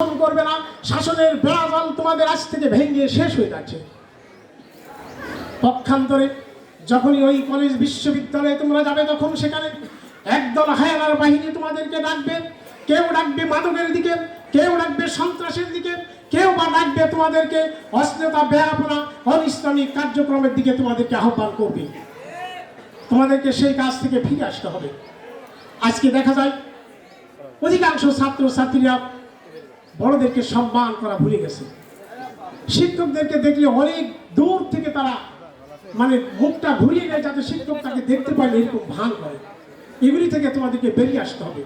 করবে না, শাসনের বেড়াজাল তোমাদের আজ থেকে ভেঙে শেষ হয়ে যাচ্ছে। পক্ষান্তরে যখনই ওই কলেজ বিশ্ববিদ্যালয়ে তোমরা যাবে, তখন সেখানে একদল হায়নার বাহিনী তোমাদেরকে ডাকবে। কেউ ডাকবে মাদকের দিকে, কেউ ডাকবে সন্ত্রাসের দিকে, কেউ বা ডাকবে তোমাদেরকে অশ্লীলতা, বেহায়াপনা, অনিসলামিক কার্যক্রমের দিকে তোমাদেরকে আহ্বান করবে। তোমাদেরকে সেই কাজ থেকে ফিরে আসতে হবে। আজকে দেখা যায় অধিকাংশ ছাত্র ছাত্রীরা বড়দেরকে সম্মান করা ভুলে গেছে। শিক্ষকদেরকে দেখলে অনেক দূর থেকে তারা মুখটা ঘুরিয়ে নেয়, যাতে শিক্ষক তাকে দেখতে পায় এরকম ভান করে। এগুলি থেকে তোমাদেরকে বেরিয়ে আসতে হবে।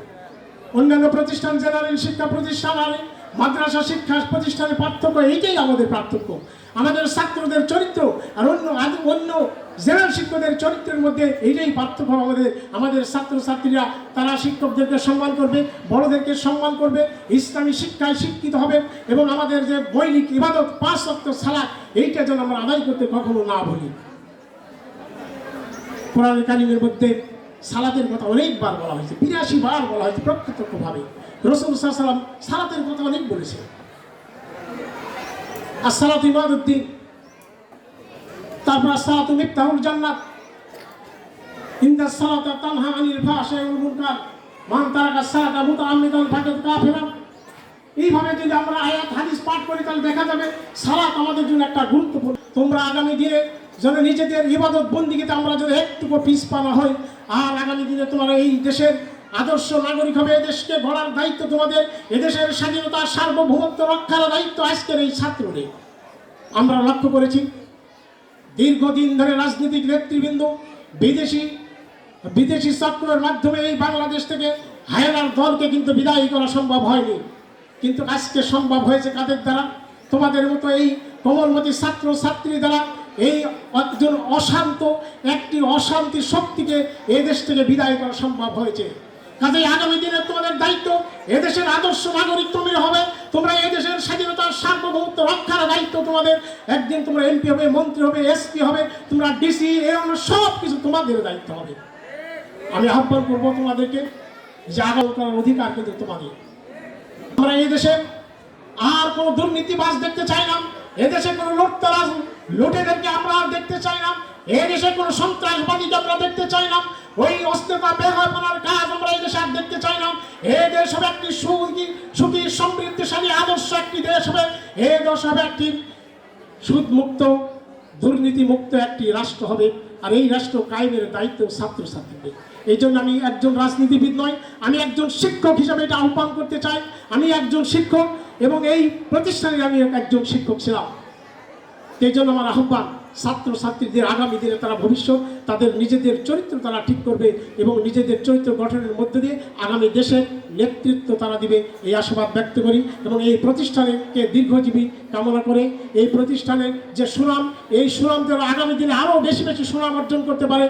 অন্যান্য প্রতিষ্ঠান, জেনারেল শিক্ষা প্রতিষ্ঠান আর মাদ্রাসা শিক্ষা প্রতিষ্ঠানের পার্থক্য এইটাই আমাদের পার্থক্য। আমাদের ছাত্রদের চরিত্র আর অন্য জেনারেল শিক্ষকদের চরিত্রের মধ্যে এইটাই পার্থক্য। আমাদের ছাত্রছাত্রীরা তারা শিক্ষকদেরকে সম্মান করবে, বড়দেরকে সম্মান করবে, ইসলামী শিক্ষায় শিক্ষিত হবে এবং আমাদের যে মৌলিক ইবাদত 5 ওয়াক্ত সালাত, এইটা যেন আমরা আদায় করতে কখনো না ভুলি। কোরআন কারীমের মধ্যে সালাতের কথা অনেকবার বলা হয়েছে, 82 বার বলা হয়েছে প্রত্যক্ষভাবে। রাসূল সাল্লাল্লাহু আলাইহি ওয়াসাল্লাম সালাতের কথা অনেক বলেছে। আসসালাতু ইমাদুদ্দিন, তারপর আসসালাতু মিফতাহুল জান্নাত, ইন্নাস সালাতা তানহা আনিল ফাহশাই ওয়াল মুনকার, মান তারাকা সালাতা মুতাআম্মিদান ফাকাদ কাফিরা। এইভাবে যদি আমরা আয়াত হাদিস পাঠ করি, তাহলে দেখা যাবে সালাত আমাদের জন্য একটা গুরুত্বপূর্ণ। তোমরা আগামী দিনে যেন নিজেদের ইবাদত বন্দিগিতে আমরা যদি একটুকু পিছপা না হই, আর আগামী দিনে তোমরা এই দেশের আদর্শ নাগরিক হবে। এদেশকে গড়ার দায়িত্ব তোমাদের, এদেশের স্বাধীনতা সার্বভৌমত্ব রক্ষার দায়িত্ব আজকের এই ছাত্রদের। আমরা লক্ষ্য করেছি দীর্ঘদিন ধরে রাজনৈতিক নেতৃবৃন্দ বিদেশি চক্রের মাধ্যমে এই বাংলাদেশ থেকে হায়নার দলকে কিন্তু বিদায় করা সম্ভব হয়নি, কিন্তু আজকে সম্ভব হয়েছে কাদের দ্বারা? তোমাদের মতো এই কোমলমতি ছাত্র ছাত্রী দ্বারা। এই একজন অশান্তি শক্তিকে এই দেশ থেকে বিদায় করা সম্ভব হয়েছে। কাজেই আগামী দিনে তোমাদের দায়িত্ব, এদেশের আদর্শ নাগরিক তুমি হবে। তোমরা এদেশের স্বাধীনতার সার্বভৌমত্ব রক্ষার দায়িত্ব তোমাদের। একদিন তোমরা এমপি হবে, মন্ত্রী হবে, এসপি হবে, তোমরা ডিসি, এরকম সব কিছু তোমাদের দায়িত্ব হবে। আমি আহ্বান করবো তোমাদেরকে যে আগাম করার অধিকার কিন্তু তোমাদের। আমরা এই দেশে আর কোনো দুর্নীতিবাজ দেখতে চাই না, এদেশে কোনো লুটেদেরকে আমরা আর দেখতে চাই না, এদেশে কোনো সন্ত্রাসবাদীকে আমরা দেখতে চাই না, ওই অস্ত্রতা বেহায়াপনার কাজ আমরা এই দেশে আর দেখতে চাই না। এই দেশ হবে একটি সুখী সমৃদ্ধিশালী আদর্শ একটি দেশ হবে। এই দেশ হবে একটি সুদমুক্ত, দুর্নীতিমুক্ত একটি রাষ্ট্র হবে। আর এই রাষ্ট্র কায়েমের দায়িত্ব ছাত্রছাত্রীদের। এই জন্য আমি একজন রাজনীতিবিদ নয়, আমি একজন শিক্ষক হিসাবে এটা আহ্বান করতে চাই। আমি একজন শিক্ষক এবং এই প্রতিষ্ঠানের আমি একজন শিক্ষক ছিলাম। এই জন্য আমার আহ্বান, ছাত্রছাত্রীদের আগামী দিনে তারা ভবিষ্যৎ, তাদের নিজেদের চরিত্র তারা ঠিক করবে এবং নিজেদের চরিত্র গঠনের মধ্যে দিয়ে আগামী দেশের নেতৃত্ব তারা দিবে, এই আশাবাদ ব্যক্ত করি। এবং এই প্রতিষ্ঠানকে দীর্ঘজীবী কামনা করে এই প্রতিষ্ঠানের যে সুনাম, এই সুনাম যেন আগামী দিনে আরও বেশি বেশি সুনাম অর্জন করতে পারে।